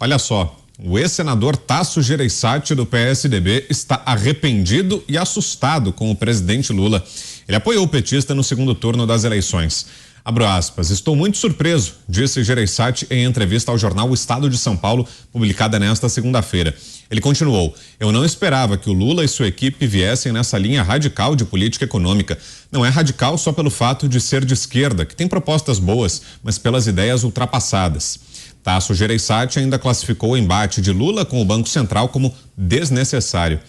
Olha só, o ex-senador Tasso Gereissati do PSDB está arrependido e assustado com o presidente Lula. Ele apoiou o petista no segundo turno das eleições. Abro aspas, estou muito surpreso, disse Gereissati em entrevista ao jornal O Estado de São Paulo, publicada nesta segunda-feira. Ele continuou, eu não esperava que o Lula e sua equipe viessem nessa linha radical de política econômica. Não é radical só pelo fato de ser de esquerda, que tem propostas boas, mas pelas ideias ultrapassadas. Tasso Gereissati ainda classificou o embate de Lula com o Banco Central como desnecessário.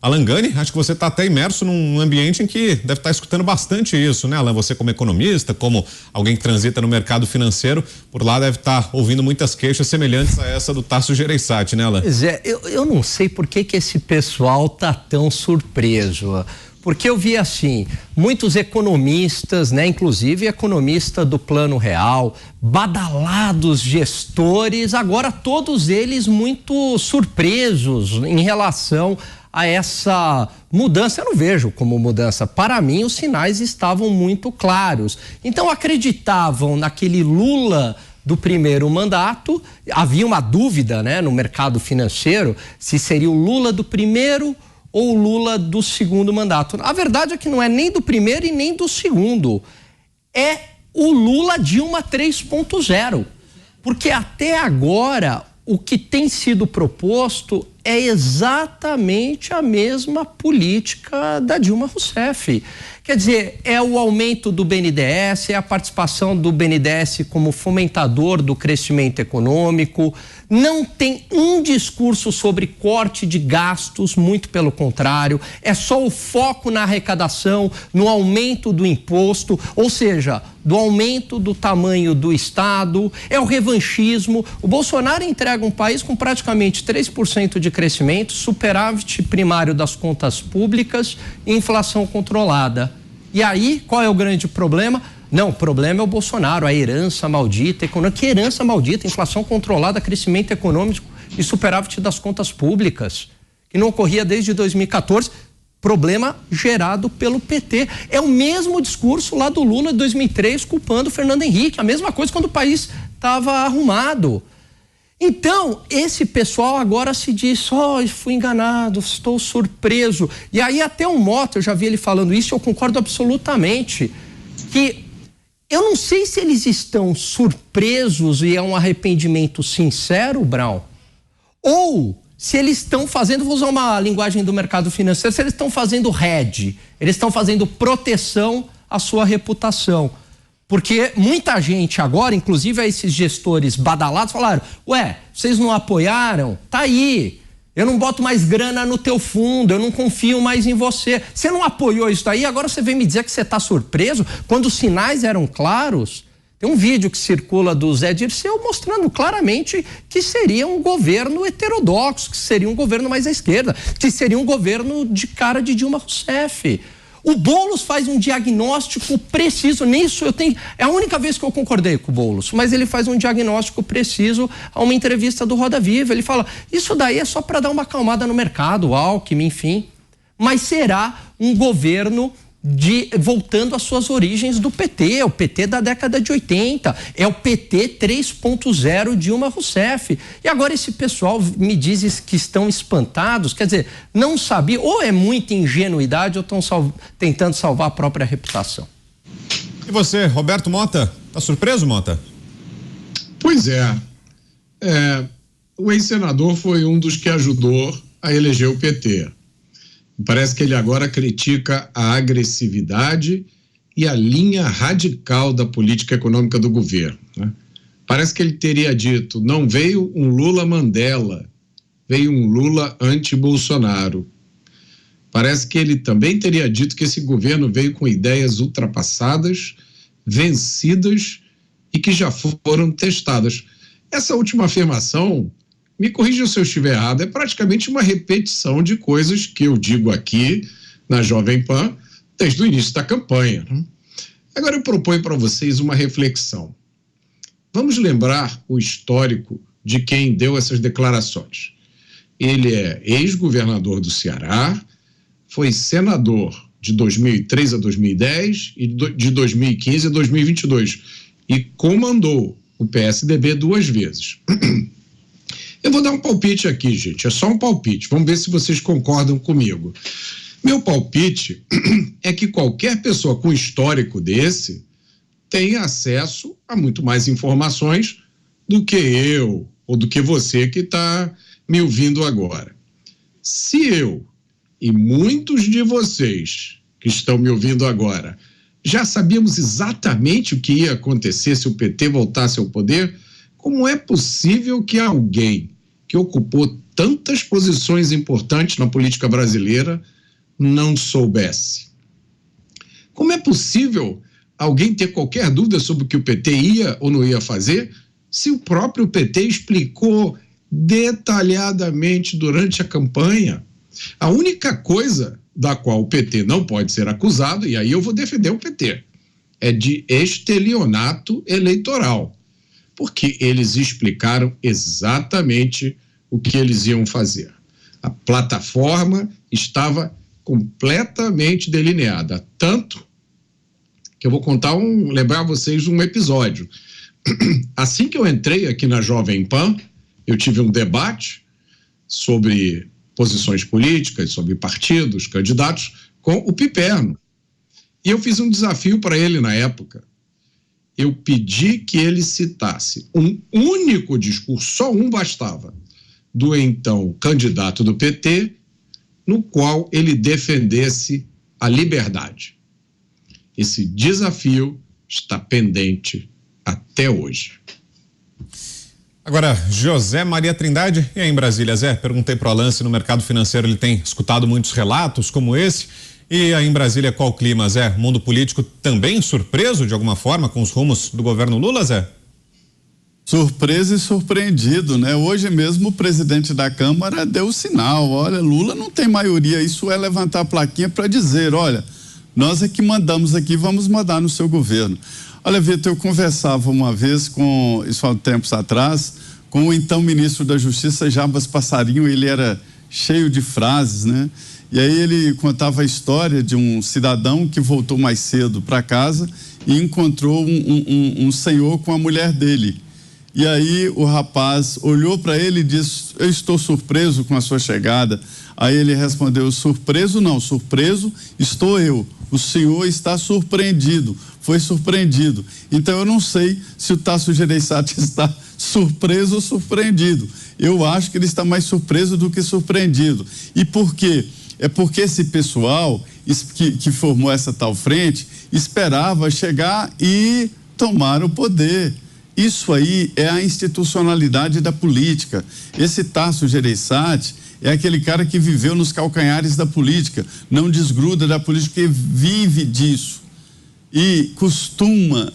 Alan Gani, acho que você está até imerso num ambiente em que deve estar escutando bastante isso, né, Alan? Você como economista, como alguém que transita no mercado financeiro, por lá deve estar ouvindo muitas queixas semelhantes a essa do Tasso Gereissati, né, Alan? Pois é, eu não sei por que esse pessoal tá tão surpreso. Porque eu vi assim, muitos economistas, né, inclusive economista do Plano Real, badalados gestores, agora todos eles muito surpresos em relação a essa mudança. Eu não vejo como mudança. Para mim, os sinais estavam muito claros. Então, acreditavam naquele Lula do primeiro mandato. Havia uma dúvida, né, no mercado financeiro se seria o Lula do primeiro ou o Lula do segundo mandato. A verdade é que não é nem do primeiro e nem do segundo. É o Lula Dilma 3.0. Porque até agora o que tem sido proposto é exatamente a mesma política da Dilma Rousseff. Quer dizer, é o aumento do BNDES, é a participação do BNDES como fomentador do crescimento econômico. Não tem um discurso sobre corte de gastos, muito pelo contrário. É só o foco na arrecadação, no aumento do imposto, ou seja, do aumento do tamanho do Estado. É o revanchismo. O Bolsonaro entrega um país com praticamente 3% de crescimento, superávit primário das contas públicas e inflação controlada. E aí, qual é o grande problema? Não, o problema é o Bolsonaro, a herança maldita econômica. Que herança maldita? Inflação controlada, crescimento econômico e superávit das contas públicas, que não ocorria desde 2014. Problema gerado pelo PT. É o mesmo discurso lá do Lula de 2003, culpando o Fernando Henrique. A mesma coisa quando o país estava arrumado. Então, esse pessoal agora se diz, fui enganado, estou surpreso. E aí até o Mota, eu já vi ele falando isso, eu concordo absolutamente, que eu não sei se eles estão surpresos e é um arrependimento sincero, Brown, ou se eles estão fazendo, vou usar uma linguagem do mercado financeiro, se eles estão fazendo hedge, eles estão fazendo proteção à sua reputação. Porque muita gente agora, inclusive esses gestores badalados, falaram, vocês não apoiaram? Tá aí, eu não boto mais grana no teu fundo, eu não confio mais em você. Você não apoiou isso daí, agora você vem me dizer que você está surpreso, quando os sinais eram claros. Tem um vídeo que circula do Zé Dirceu mostrando claramente que seria um governo heterodoxo, que seria um governo mais à esquerda, que seria um governo de cara de Dilma Rousseff. O Boulos faz um diagnóstico preciso, nisso é a única vez que eu concordei com o Boulos, mas ele faz um diagnóstico preciso a uma entrevista do Roda Viva. Ele fala, isso daí é só para dar uma acalmada no mercado, Alckmin, enfim. Mas será um governo voltando às suas origens do PT, é o PT da década de 80, é o PT 3.0 Dilma Rousseff. E agora esse pessoal me diz que estão espantados, quer dizer, não sabia, ou é muita ingenuidade ou estão tentando salvar a própria reputação. E você, Roberto Mota, tá surpreso, Mota? Pois é, o ex-senador foi um dos que ajudou a eleger o PT. Parece que ele agora critica a agressividade e a linha radical da política econômica do governo, né? Parece que ele teria dito, não veio um Lula Mandela, veio um Lula anti-Bolsonaro. Parece que ele também teria dito que esse governo veio com ideias ultrapassadas, vencidas e que já foram testadas. Essa última afirmação, me corrija se eu estiver errado, é praticamente uma repetição de coisas que eu digo aqui na Jovem Pan desde o início da campanha, né? Agora eu proponho para vocês uma reflexão. Vamos lembrar o histórico de quem deu essas declarações. Ele é ex-governador do Ceará, foi senador de 2003 a 2010 e de 2015 a 2022 e comandou o PSDB 2 vezes. Eu vou dar um palpite aqui, gente, é só um palpite, vamos ver se vocês concordam comigo. Meu palpite é que qualquer pessoa com histórico desse tem acesso a muito mais informações do que eu ou do que você que está me ouvindo agora. Se eu e muitos de vocês que estão me ouvindo agora já sabíamos exatamente o que ia acontecer se o PT voltasse ao poder, como é possível que alguém que ocupou tantas posições importantes na política brasileira não soubesse? Como é possível alguém ter qualquer dúvida sobre o que o PT ia ou não ia fazer se o próprio PT explicou detalhadamente durante a campanha? A única coisa da qual o PT não pode ser acusado, e aí eu vou defender o PT, é de estelionato eleitoral, porque eles explicaram exatamente o que eles iam fazer. A plataforma estava completamente delineada, tanto que eu vou lembrar a vocês um episódio. Assim que eu entrei aqui na Jovem Pan, eu tive um debate sobre posições políticas, sobre partidos, candidatos, com o Piperno. E eu fiz um desafio para ele na época. Eu pedi que ele citasse um único discurso, só um bastava, do então candidato do PT, no qual ele defendesse a liberdade. Esse desafio está pendente até hoje. Agora, José Maria Trindade, e aí em Brasília, Zé? Perguntei para o Alan se no mercado financeiro ele tem escutado muitos relatos como esse. E aí em Brasília, qual o clima, Zé? O mundo político também surpreso de alguma forma com os rumos do governo Lula, Zé? Surpreso e surpreendido, né? Hoje mesmo o presidente da Câmara deu o sinal, olha, Lula não tem maioria, isso é levantar a plaquinha para dizer, olha, nós é que mandamos aqui, vamos mandar no seu governo. Olha, Vitor, eu conversava uma vez isso há tempos atrás, com o então ministro da Justiça, Jarbas Passarinho, ele era cheio de frases, né? E aí ele contava a história de um cidadão que voltou mais cedo para casa e encontrou um senhor com a mulher dele. E aí o rapaz olhou para ele e disse, eu estou surpreso com a sua chegada. Aí ele respondeu, surpreso não, surpreso estou eu. O senhor está surpreendido, foi surpreendido. Então eu não sei se o Tasso Gereissati está surpreso ou surpreendido. Eu acho que ele está mais surpreso do que surpreendido. E por quê? É porque esse pessoal que formou essa tal frente esperava chegar e tomar o poder. Isso aí é a institucionalidade da política. Esse Tasso Gereissati é aquele cara que viveu nos calcanhares da política, não desgruda da política, porque vive disso. E costuma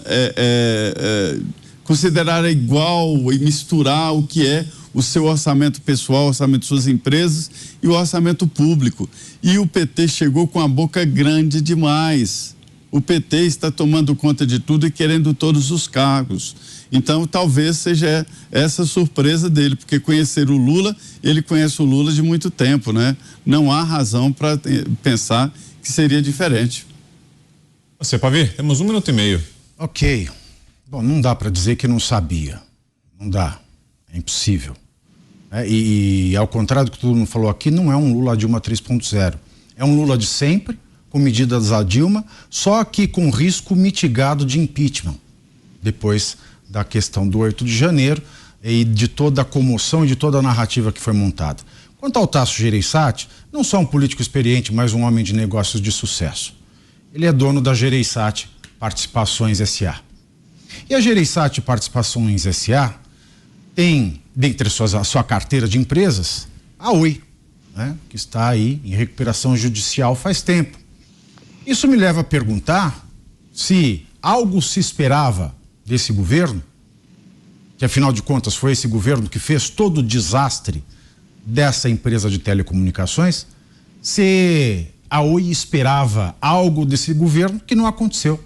considerar igual e misturar o que é o seu orçamento pessoal, o orçamento de suas empresas e o orçamento público. E o PT chegou com a boca grande demais. O PT está tomando conta de tudo e querendo todos os cargos. Então, talvez seja essa surpresa dele, porque conhecer o Lula, ele conhece o Lula de muito tempo, né? Não há razão para pensar que seria diferente. Você, Pavi, temos 1 minuto e meio. Ok. Bom, não dá para dizer que não sabia. Não dá. É impossível. E ao contrário do que todo mundo falou aqui, não é um Lula Dilma 3.0. É um Lula de sempre, com medidas da Dilma, só que com risco mitigado de impeachment. Depois da questão do 8 de janeiro e de toda a comoção e de toda a narrativa que foi montada. Quanto ao Tasso Gereissati, não só um político experiente, mas um homem de negócios de sucesso. Ele é dono da Gereissati Participações S.A. E a Gereissati Participações S.A. tem, dentre a sua carteira de empresas, a Oi, né, que está aí em recuperação judicial faz tempo. Isso me leva a perguntar se algo se esperava desse governo, que afinal de contas foi esse governo que fez todo o desastre dessa empresa de telecomunicações, se a Oi esperava algo desse governo que não aconteceu.